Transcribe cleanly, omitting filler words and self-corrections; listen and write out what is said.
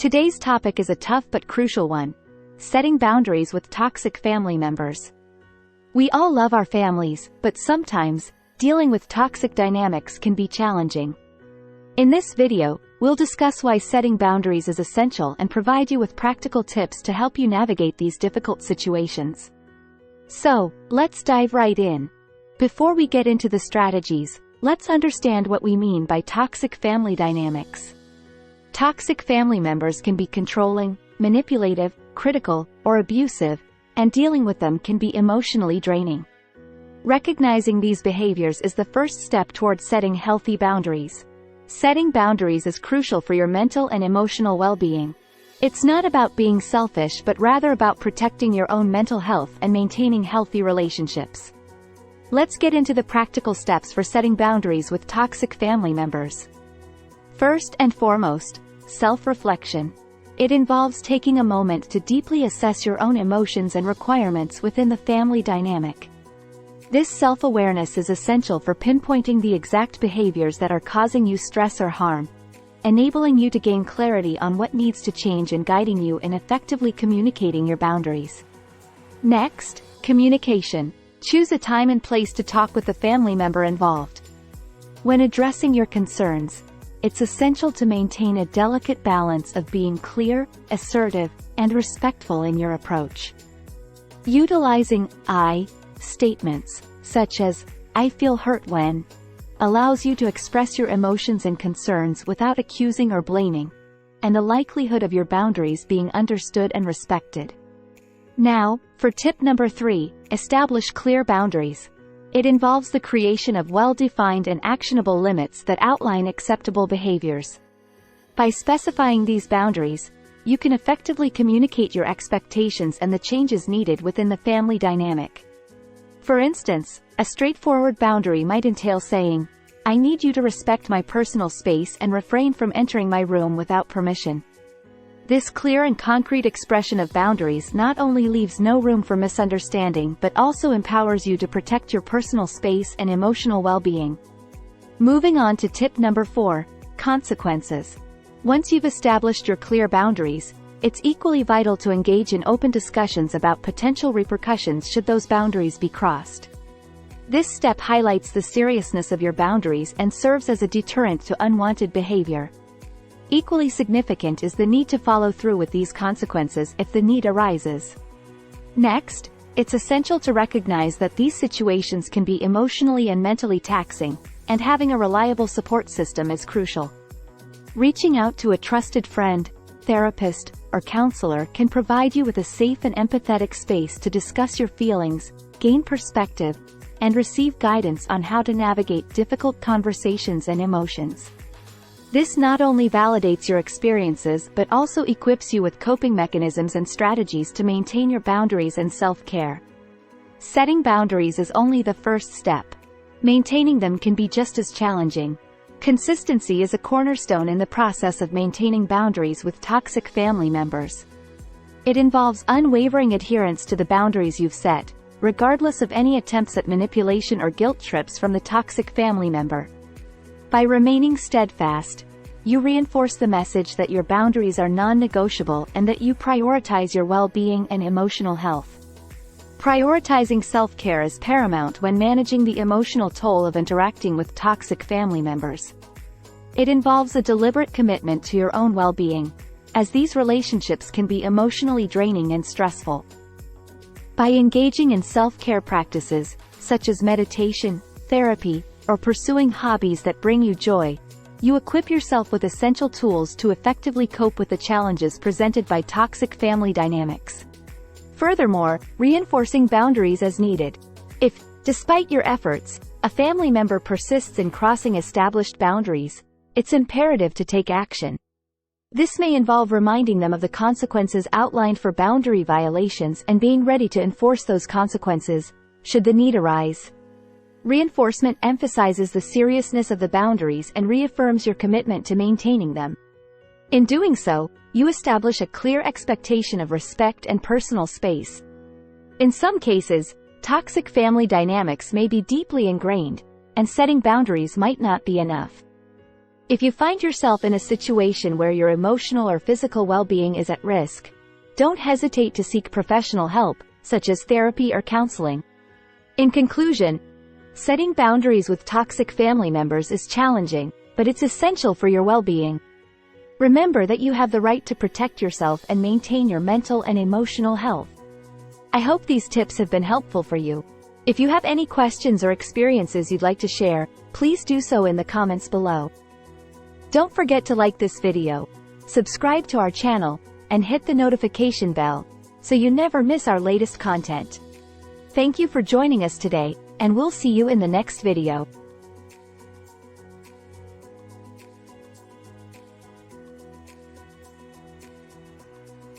Today's topic is a tough but crucial one: setting boundaries with toxic family members. We all love our families, but sometimes, dealing with toxic dynamics can be challenging. In this video, we'll discuss why setting boundaries is essential and provide you with practical tips to help you navigate these difficult situations. So, let's dive right in. Before we get into the strategies, let's understand what we mean by toxic family dynamics. Toxic family members can be controlling, manipulative, critical, or abusive, and dealing with them can be emotionally draining. Recognizing these behaviors is the first step toward setting healthy boundaries. Setting boundaries is crucial for your mental and emotional well-being. It's not about being selfish but rather about protecting your own mental health and maintaining healthy relationships. Let's get into the practical steps for setting boundaries with toxic family members. First and foremost, self-reflection. It involves taking a moment to deeply assess your own emotions and requirements within the family dynamic. This self-awareness is essential for pinpointing the exact behaviors that are causing you stress or harm, enabling you to gain clarity on what needs to change and guiding you in effectively communicating your boundaries. Next, communication. Choose a time and place to talk with the family member involved. When addressing your concerns, it's essential to maintain a delicate balance of being clear, assertive, and respectful in your approach. Utilizing I statements, such as, "I feel hurt when," allows you to express your emotions and concerns without accusing or blaming, and the likelihood of your boundaries being understood and respected. Now, for tip number 3, establish clear boundaries. It involves the creation of well-defined and actionable limits that outline acceptable behaviors. By specifying these boundaries, you can effectively communicate your expectations and the changes needed within the family dynamic. For instance, a straightforward boundary might entail saying, "I need you to respect my personal space and refrain from entering my room without permission." This clear and concrete expression of boundaries not only leaves no room for misunderstanding but also empowers you to protect your personal space and emotional well-being. Moving on to tip number 4, consequences. Once you've established your clear boundaries, it's equally vital to engage in open discussions about potential repercussions should those boundaries be crossed. This step highlights the seriousness of your boundaries and serves as a deterrent to unwanted behavior. Equally significant is the need to follow through with these consequences if the need arises. Next, it's essential to recognize that these situations can be emotionally and mentally taxing, and having a reliable support system is crucial. Reaching out to a trusted friend, therapist, or counselor can provide you with a safe and empathetic space to discuss your feelings, gain perspective, and receive guidance on how to navigate difficult conversations and emotions. This not only validates your experiences but also equips you with coping mechanisms and strategies to maintain your boundaries and self-care. Setting boundaries is only the first step. Maintaining them can be just as challenging. Consistency is a cornerstone in the process of maintaining boundaries with toxic family members. It involves unwavering adherence to the boundaries you've set, regardless of any attempts at manipulation or guilt trips from the toxic family member. By remaining steadfast, you reinforce the message that your boundaries are non-negotiable and that you prioritize your well-being and emotional health. Prioritizing self-care is paramount when managing the emotional toll of interacting with toxic family members. It involves a deliberate commitment to your own well-being, as these relationships can be emotionally draining and stressful. By engaging in self-care practices, such as meditation, therapy, or pursuing hobbies that bring you joy, you equip yourself with essential tools to effectively cope with the challenges presented by toxic family dynamics. Furthermore, reinforcing boundaries as needed. If, despite your efforts, a family member persists in crossing established boundaries, it's imperative to take action. This may involve reminding them of the consequences outlined for boundary violations and being ready to enforce those consequences, should the need arise. Reinforcement emphasizes the seriousness of the boundaries and reaffirms your commitment to maintaining them. In doing so, you establish a clear expectation of respect and personal space. In some cases, toxic family dynamics may be deeply ingrained, and setting boundaries might not be enough. If you find yourself in a situation where your emotional or physical well-being is at risk, don't hesitate to seek professional help, such as therapy or counseling. In conclusion, setting boundaries with toxic family members is challenging, but it's essential for your well-being. Remember that you have the right to protect yourself and maintain your mental and emotional health. I hope these tips have been helpful for you. If you have any questions or experiences you'd like to share, please do so in the comments below. Don't forget to like this video, subscribe to our channel, and hit the notification bell, so you never miss our latest content. Thank you for joining us today, and we'll see you in the next video.